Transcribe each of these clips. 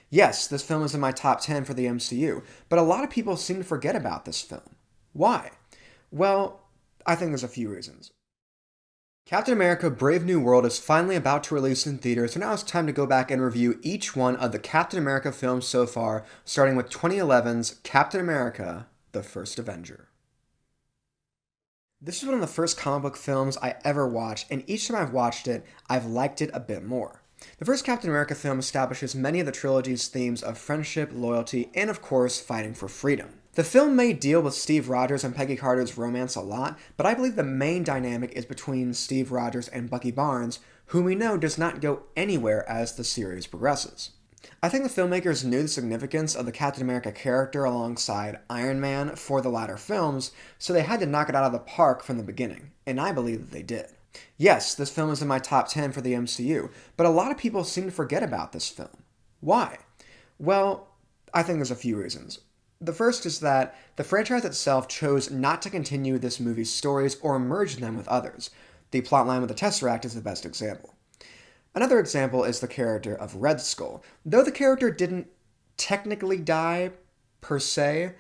Yes, this film is in my top 10 for the MCU, but a lot of people seem to forget about this film. Why? Well, I think there's a few reasons. Captain America Brave New World is finally about to release in theaters, so now it's time to go back and review each one of the Captain America films so far, starting with 2011's Captain America The First Avenger. This is one of the first comic book films I ever watched, and each time I've watched it, I've liked it a bit more. The first Captain America film establishes many of the trilogy's themes of friendship, loyalty, and of course, fighting for freedom. The film may deal with Steve Rogers and Peggy Carter's romance a lot, but I believe the main dynamic is between Steve Rogers and Bucky Barnes, whom we know does not go anywhere as the series progresses. I think the filmmakers knew the significance of the Captain America character alongside Iron Man for the latter films, so they had to knock it out of the park from the beginning, and I believe that they did. Yes, this film is in my top 10 for the MCU, but a lot of people seem to forget about this film. Why? Well, I think there's a few reasons. The first is that the franchise itself chose not to continue this movie's stories or merge them with others. The plotline with the Tesseract is the best example. Another example is the character of Red Skull. Though the character didn't technically die, per se,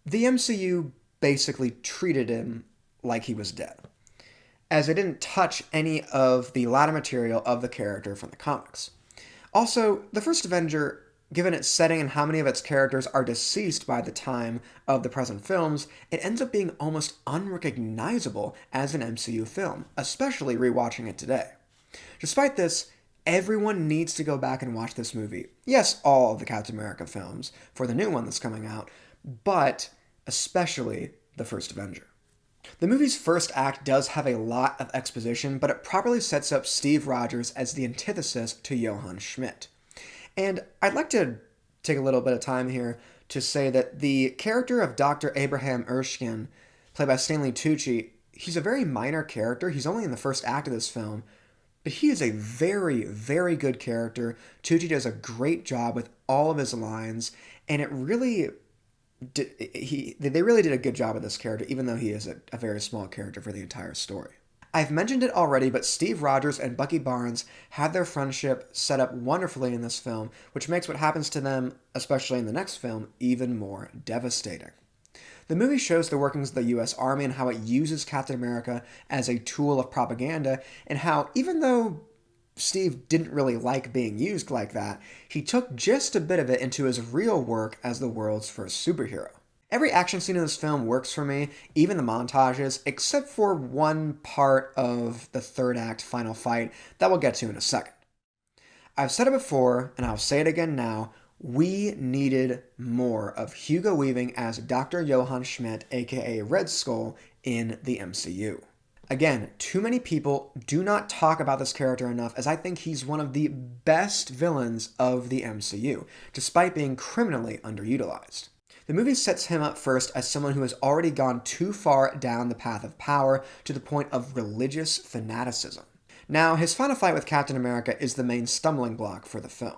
the MCU basically treated him like he was dead, as it didn't touch any of the latter material of the character from the comics. Also, the First Avenger, given its setting and how many of its characters are deceased by the time of the present films, it ends up being almost unrecognizable as an MCU film, especially rewatching it today. Despite this, everyone needs to go back and watch this movie. Yes, all of the Captain America films, for the new one that's coming out, but especially the First Avenger. The movie's first act does have a lot of exposition, but it properly sets up Steve Rogers as the antithesis to Johann Schmidt. And I'd like to take a little bit of time here to say that the character of Dr. Abraham Erskine, played by Stanley Tucci, he's a very minor character. He's only in the first act of this film, but he is a very, very good character. Tucci does a great job with all of his lines, and they really did a good job with this character, even though he is a very small character for the entire story. I've mentioned it already, but Steve Rogers and Bucky Barnes have their friendship set up wonderfully in this film, which makes what happens to them, especially in the next film, even more devastating. The movie shows the workings of the U.S. Army and how it uses Captain America as a tool of propaganda, and how, even though Steve didn't really like being used like that, he took just a bit of it into his real work as the world's first superhero. Every action scene in this film works for me, even the montages, except for one part of the third act final fight that we'll get to in a second. I've said it before, and I'll say it again now, we needed more of Hugo Weaving as Dr. Johann Schmidt, aka Red Skull, in the MCU. Again, too many people do not talk about this character enough, as I think he's one of the best villains of the MCU, despite being criminally underutilized. The movie sets him up first as someone who has already gone too far down the path of power to the point of religious fanaticism. Now, his final fight with Captain America is the main stumbling block for the film.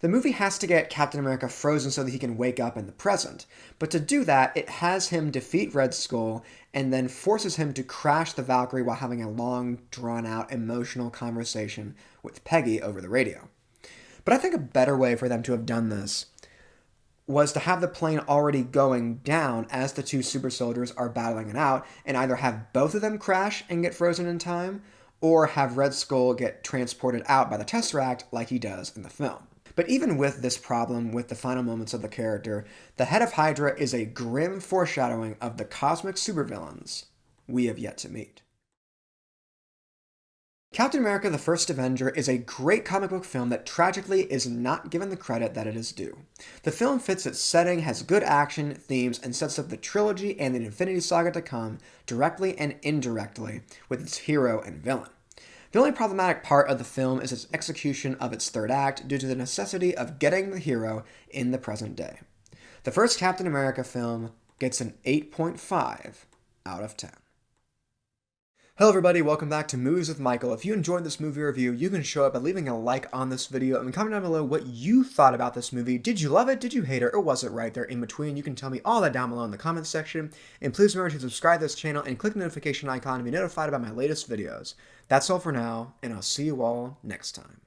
The movie has to get Captain America frozen so that he can wake up in the present, but to do that, it has him defeat Red Skull and then forces him to crash the Valkyrie while having a long, drawn-out, emotional conversation with Peggy over the radio. But I think a better way for them to have done this was to have the plane already going down as the two super soldiers are battling it out, and either have both of them crash and get frozen in time, or have Red Skull get transported out by the Tesseract like he does in the film. But even with this problem with the final moments of the character, the head of Hydra is a grim foreshadowing of the cosmic supervillains we have yet to meet. Captain America the First Avenger is a great comic book film that tragically is not given the credit that it is due. The film fits its setting, has good action, themes, and sets up the trilogy and the Infinity Saga to come, directly and indirectly, with its hero and villain. The only problematic part of the film is its execution of its third act due to the necessity of getting the hero in the present day. The first Captain America film gets an 8.5 out of 10. Hello everybody, welcome back to Movies with Michael. If you enjoyed this movie review, you can show it by leaving a like on this video and comment down below what you thought about this movie. Did you love it? Did you hate it? Or was it right there in between? You can tell me all that down below in the comments section. And please remember to subscribe to this channel and click the notification icon to be notified about my latest videos. That's all for now, and I'll see you all next time.